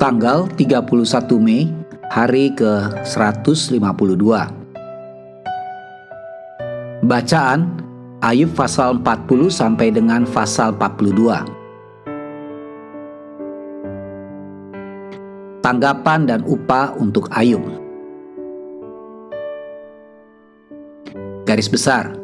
Tanggal 31 Mei, hari ke-152. Bacaan Ayub pasal 40 sampai dengan pasal 42. Tanggapan dan upah untuk Ayub. Garis besar.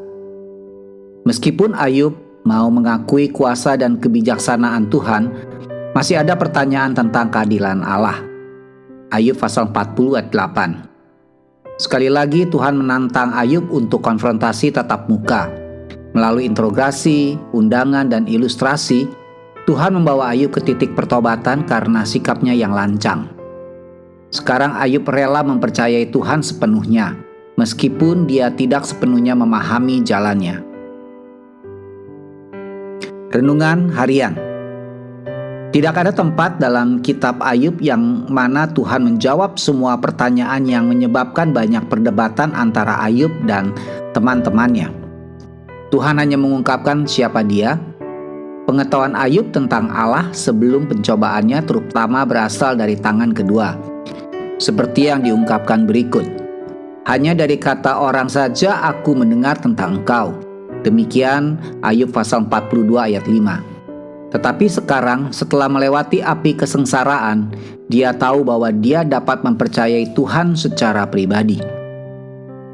Meskipun Ayub mau mengakui kuasa dan kebijaksanaan Tuhan, masih ada pertanyaan tentang keadilan Allah. Ayub pasal 40 ayat 8. Sekali lagi Tuhan menantang Ayub untuk konfrontasi tatap muka. Melalui interogasi, undangan, dan ilustrasi, Tuhan membawa Ayub ke titik pertobatan karena sikapnya yang lancang. Sekarang Ayub rela mempercayai Tuhan sepenuhnya, meskipun dia tidak sepenuhnya memahami jalannya. Renungan Harian. Tidak ada tempat dalam kitab Ayub yang mana Tuhan menjawab semua pertanyaan yang menyebabkan banyak perdebatan antara Ayub dan teman-temannya. Tuhan hanya mengungkapkan siapa Dia. Pengetahuan Ayub tentang Allah sebelum pencobaannya terutama berasal dari tangan kedua. Seperti yang diungkapkan berikut. Hanya dari kata orang saja aku mendengar tentang Engkau. Demikian Ayub pasal 42 ayat 5. Tetapi sekarang setelah melewati api kesengsaraan, dia tahu bahwa dia dapat mempercayai Tuhan secara pribadi.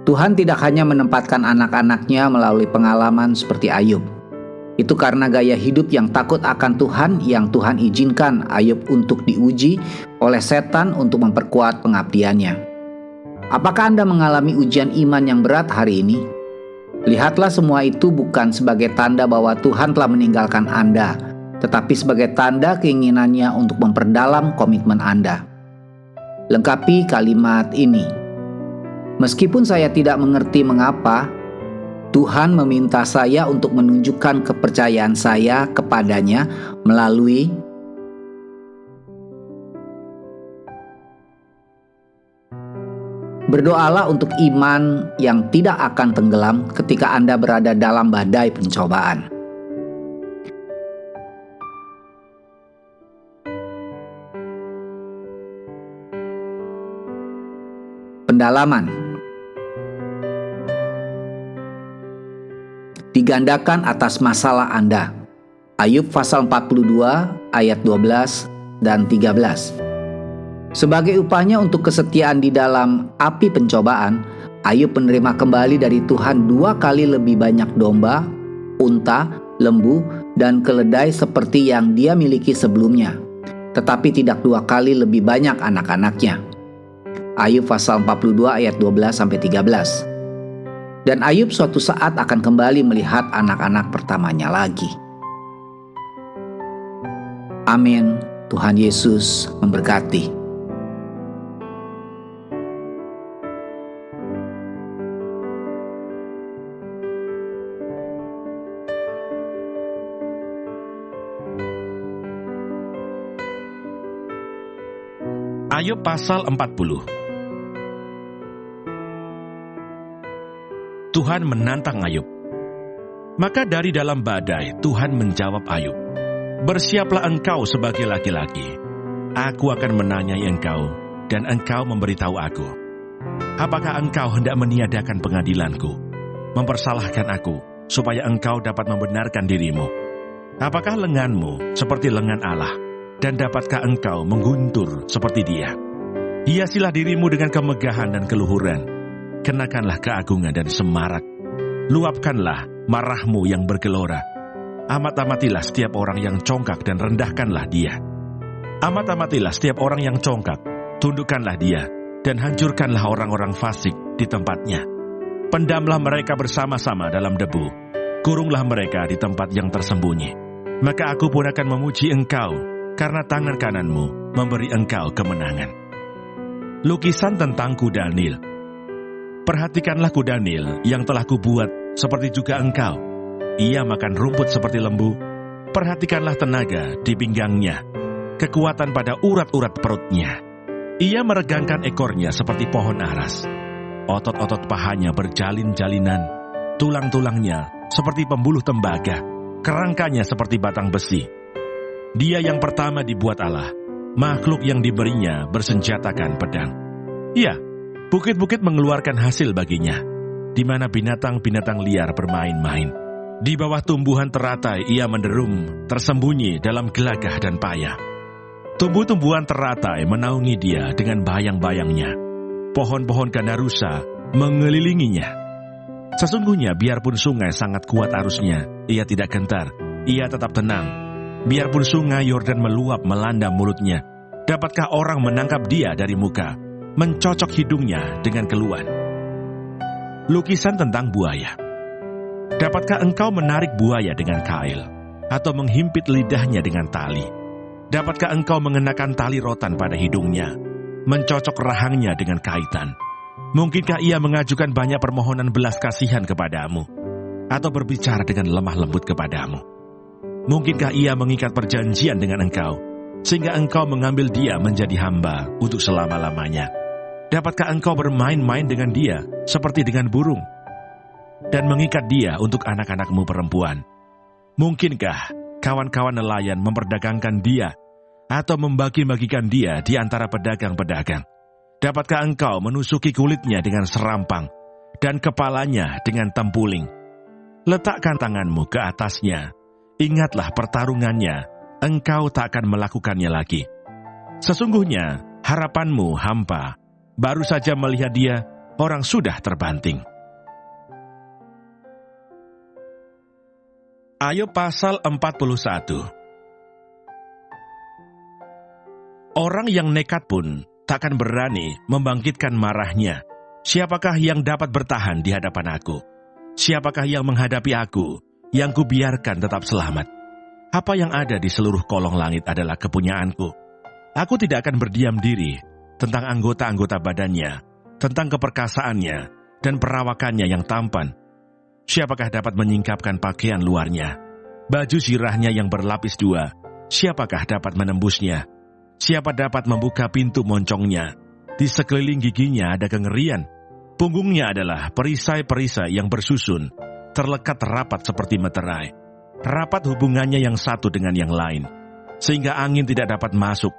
Tuhan tidak hanya menempatkan anak-anaknya melalui pengalaman seperti Ayub. Itu karena gaya hidup yang takut akan Tuhan yang Tuhan izinkan Ayub untuk diuji oleh setan untuk memperkuat pengabdiannya. Apakah Anda mengalami ujian iman yang berat hari ini? Lihatlah semua itu bukan sebagai tanda bahwa Tuhan telah meninggalkan Anda, tetapi sebagai tanda keinginannya untuk memperdalam komitmen Anda. Lengkapi kalimat ini. Meskipun saya tidak mengerti mengapa, Tuhan meminta saya untuk menunjukkan kepercayaan saya kepadanya melalui berdoalah untuk iman yang tidak akan tenggelam ketika Anda berada dalam badai pencobaan. Pendalaman. Digandakan atas masalah Anda. Ayub pasal 42 ayat 12 dan 13. Sebagai upahnya untuk kesetiaan di dalam api pencobaan, Ayub menerima kembali dari Tuhan 2 kali lebih banyak domba, unta, lembu, dan keledai seperti yang dia miliki sebelumnya, tetapi tidak 2 kali lebih banyak anak-anaknya. Ayub pasal 42 ayat 12-13. Dan Ayub suatu saat akan kembali melihat anak-anak pertamanya lagi. Amin. Tuhan Yesus memberkati. Ayub pasal 40. Tuhan menantang Ayub. Maka dari dalam badai Tuhan menjawab Ayub, "Bersiaplah engkau sebagai laki-laki. Aku akan menanyai engkau, dan engkau memberitahu aku. Apakah engkau hendak meniadakan pengadilanku, mempersalahkan aku, supaya engkau dapat membenarkan dirimu? Apakah lenganmu seperti lengan Allah, dan dapatkah engkau mengguntur seperti Dia? Hiasilah dirimu dengan kemegahan dan keluhuran. Kenakanlah keagungan dan semarak. Luapkanlah marahmu yang bergelora. Amat-amatilah setiap orang yang congkak dan rendahkanlah dia. Amat-amatilah setiap orang yang congkak, tundukkanlah dia, dan hancurkanlah orang-orang fasik di tempatnya. Pendamlah mereka bersama-sama dalam debu. Kurunglah mereka di tempat yang tersembunyi. Maka aku pun akan memuji engkau, karena tangan kananmu memberi engkau kemenangan." Lukisan tentang kuda Nil. Perhatikanlah kuda Nil yang telah kubuat seperti juga engkau. Ia makan rumput seperti lembu. Perhatikanlah tenaga di pinggangnya, kekuatan pada urat-urat perutnya. Ia meregangkan ekornya seperti pohon aras. Otot-otot pahanya berjalin-jalinan. Tulang-tulangnya seperti pembuluh tembaga. Kerangkanya seperti batang besi. Dia yang pertama dibuat Allah, makhluk yang diberinya bersenjatakan pedang. Ya, bukit-bukit mengeluarkan hasil baginya, di mana binatang-binatang liar bermain-main. Di bawah tumbuhan teratai ia menderum, tersembunyi dalam gelagah dan payah. Tumbuh-tumbuhan teratai menaungi dia dengan bayang-bayangnya. Pohon-pohon ganarusa mengelilinginya. Sesungguhnya biarpun sungai sangat kuat arusnya, ia tidak gentar, ia tetap tenang. Biarpun sungai Yordan meluap melanda mulutnya, dapatkah orang menangkap dia dari muka, mencocok hidungnya dengan keluhan? Lukisan tentang buaya. Dapatkah engkau menarik buaya dengan kail, atau menghimpit lidahnya dengan tali? Dapatkah engkau mengenakan tali rotan pada hidungnya, mencocok rahangnya dengan kaitan? Mungkinkah ia mengajukan banyak permohonan belas kasihan kepadamu, atau berbicara dengan lemah lembut kepadamu? Mungkinkah ia mengikat perjanjian dengan engkau, sehingga engkau mengambil dia menjadi hamba untuk selama-lamanya? Dapatkah engkau bermain-main dengan dia seperti dengan burung, dan mengikat dia untuk anak-anakmu perempuan? Mungkinkah kawan-kawan nelayan memperdagangkan dia, atau membagi-bagikan dia di antara pedagang-pedagang? Dapatkah engkau menusuki kulitnya dengan serampang, dan kepalanya dengan tempuling? Letakkan tanganmu ke atasnya, ingatlah pertarungannya, engkau tak akan melakukannya lagi. Sesungguhnya harapanmu hampa, baru saja melihat dia, orang sudah terbanting. Ayub pasal 41. Orang yang nekat pun takkan berani membangkitkan marahnya. Siapakah yang dapat bertahan di hadapan aku? Siapakah yang menghadapi aku, yang kubiarkan tetap selamat? Apa yang ada di seluruh kolong langit adalah kepunyaanku. Aku tidak akan berdiam diri tentang anggota-anggota badannya, tentang keperkasaannya dan perawakannya yang tampan. Siapakah dapat menyingkapkan pakaian luarnya? Baju sirahnya yang berlapis dua, siapakah dapat menembusnya? Siapa dapat membuka pintu moncongnya? Di sekeliling giginya ada kengerian. Punggungnya adalah perisai-perisai yang bersusun, terlekat rapat seperti meterai. Rapat hubungannya yang satu dengan yang lain, sehingga angin tidak dapat masuk.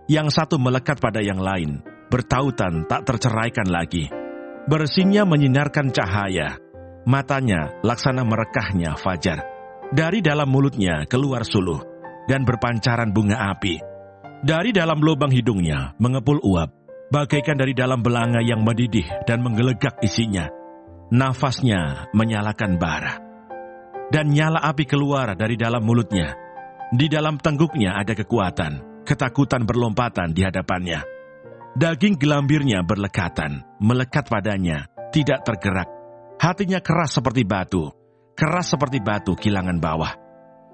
Yang satu melekat pada yang lain, bertautan tak terceraikan lagi. Bersihnya menyinarkan cahaya, matanya laksana merekahnya fajar. Dari dalam mulutnya keluar suluh, dan berpancaran bunga api. Dari dalam lubang hidungnya mengepul uap, bagaikan dari dalam belanga yang mendidih dan menggelegak isinya. Nafasnya menyalakan bara, dan nyala api keluar dari dalam mulutnya. Di dalam tengguknya ada kekuatan, ketakutan berlompatan di hadapannya. Daging gelambirnya berlekatan, melekat padanya, tidak tergerak. Hatinya keras seperti batu kilangan bawah.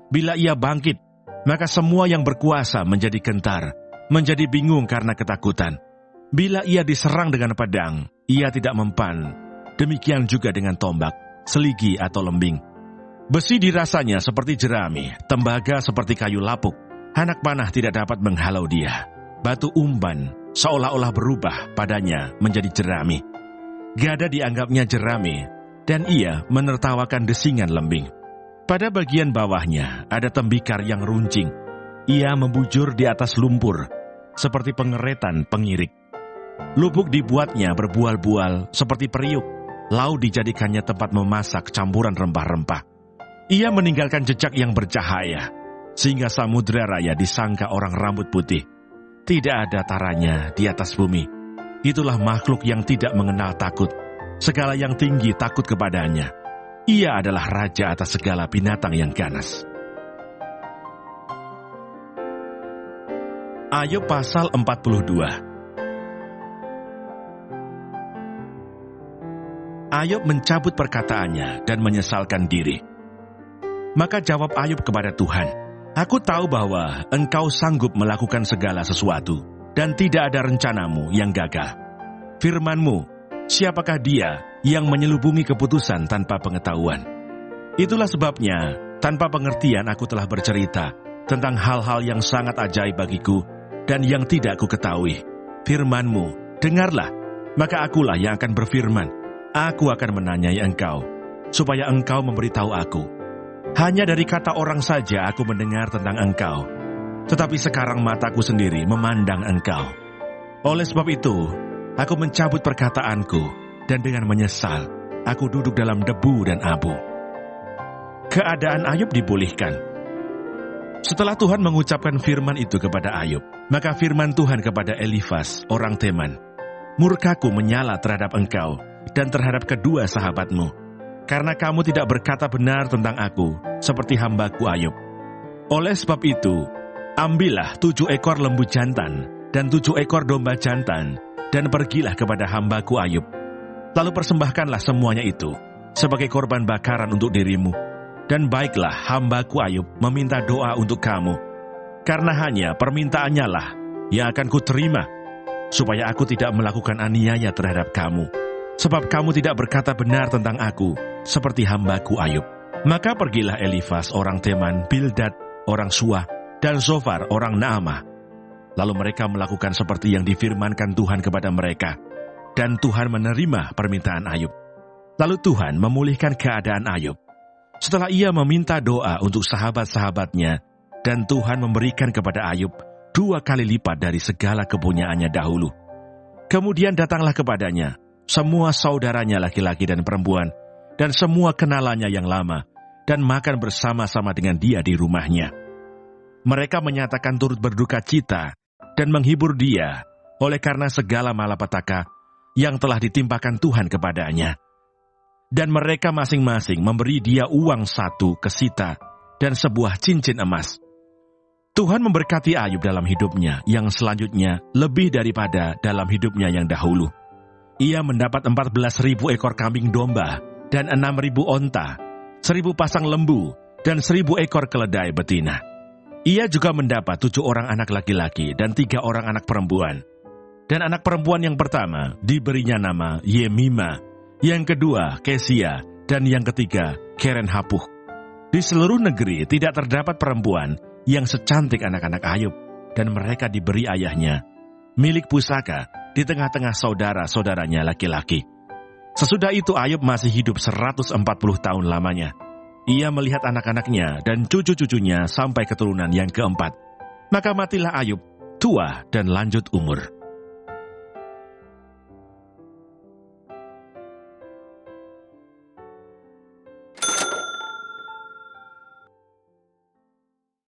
Bila ia bangkit, maka semua yang berkuasa menjadi gentar, menjadi bingung karena ketakutan. Bila ia diserang dengan pedang, ia tidak mempan. Demikian juga dengan tombak, seligi atau lembing. Besi dirasanya seperti jerami, tembaga seperti kayu lapuk. Anak panah tidak dapat menghalau dia. Batu umban seolah-olah berubah padanya menjadi jerami. Gada dianggapnya jerami, dan ia menertawakan desingan lembing. Pada bagian bawahnya ada tembikar yang runcing. Ia membujur di atas lumpur, seperti pengeretan pengirik. Lubuk dibuatnya berbual-bual seperti periuk. Laut dijadikannya tempat memasak campuran rempah-rempah. Ia meninggalkan jejak yang bercahaya, sehingga samudera raya disangka orang rambut putih. Tidak ada taranya di atas bumi. Itulah makhluk yang tidak mengenal takut. Segala yang tinggi takut kepadanya. Ia adalah raja atas segala binatang yang ganas. Ayub pasal 42. Ayub mencabut perkataannya dan menyesalkan diri. Maka jawab Ayub kepada Tuhan, "Aku tahu bahwa engkau sanggup melakukan segala sesuatu, dan tidak ada rencanamu yang gagal. Firman-mu, siapakah dia yang menyelubungi keputusan tanpa pengetahuan? Itulah sebabnya, tanpa pengertian aku telah bercerita tentang hal-hal yang sangat ajaib bagiku dan yang tidak ku ketahui. Firman-mu, dengarlah, maka akulah yang akan berfirman. Aku akan menanyai engkau, supaya engkau memberitahu aku. Hanya dari kata orang saja aku mendengar tentang engkau. tetapi sekarang mataku sendiri memandang engkau. Oleh sebab itu, aku mencabut perkataanku, dan dengan menyesal, aku duduk dalam debu dan abu. Keadaan Ayub dipulihkan. Setelah Tuhan mengucapkan firman itu kepada Ayub, maka firman Tuhan kepada Elifas, orang Teman, "Murkaku menyala terhadap engkau dan terhadap kedua sahabatmu, karena kamu tidak berkata benar tentang aku, seperti hambaku Ayub. Oleh sebab itu, ambillah 7 ekor lembu jantan dan 7 ekor domba jantan, dan pergilah kepada hambaku Ayub. Lalu persembahkanlah semuanya itu sebagai korban bakaran untuk dirimu. Dan baiklah hambaku Ayub meminta doa untuk kamu, karena hanya permintaannya lah yang akan kuterima, supaya aku tidak melakukan aniaya terhadap kamu. Sebab kamu tidak berkata benar tentang aku, seperti hambaku Ayub." Maka pergilah Elifas orang Teman, Bildad orang Suah, dan Zofar orang Naamah. Lalu mereka melakukan seperti yang difirmankan Tuhan kepada mereka, dan Tuhan menerima permintaan Ayub. Lalu Tuhan memulihkan keadaan Ayub. Setelah ia meminta doa untuk sahabat-sahabatnya, dan Tuhan memberikan kepada Ayub 2 kali lipat dari segala kepunyaannya dahulu. Kemudian datanglah kepadanya semua saudaranya laki-laki dan perempuan, dan semua kenalannya yang lama, dan makan bersama-sama dengan dia di rumahnya. Mereka menyatakan turut berduka cita dan menghibur dia oleh karena segala malapetaka yang telah ditimpakan Tuhan kepadanya. Dan mereka masing-masing memberi dia uang 1 kesita dan sebuah cincin emas. Tuhan memberkati Ayub dalam hidupnya yang selanjutnya lebih daripada dalam hidupnya yang dahulu. Ia mendapat 14.000 ekor kambing domba dan 6.000 onta, 1.000 pasang lembu, dan 1.000 ekor keledai betina. Ia juga mendapat 7 orang anak laki-laki dan 3 orang anak perempuan. Dan anak perempuan yang pertama diberinya nama Yemima, yang kedua Kesia, dan yang ketiga Keren Hapuh. Di seluruh negeri tidak terdapat perempuan yang secantik anak-anak Ayub, dan mereka diberi ayahnya milik pusaka di tengah-tengah saudara-saudaranya laki-laki. Sesudah itu Ayub masih hidup 140 tahun lamanya. Ia melihat anak-anaknya dan cucu-cucunya sampai keturunan yang keempat. Maka matilah Ayub, tua dan lanjut umur.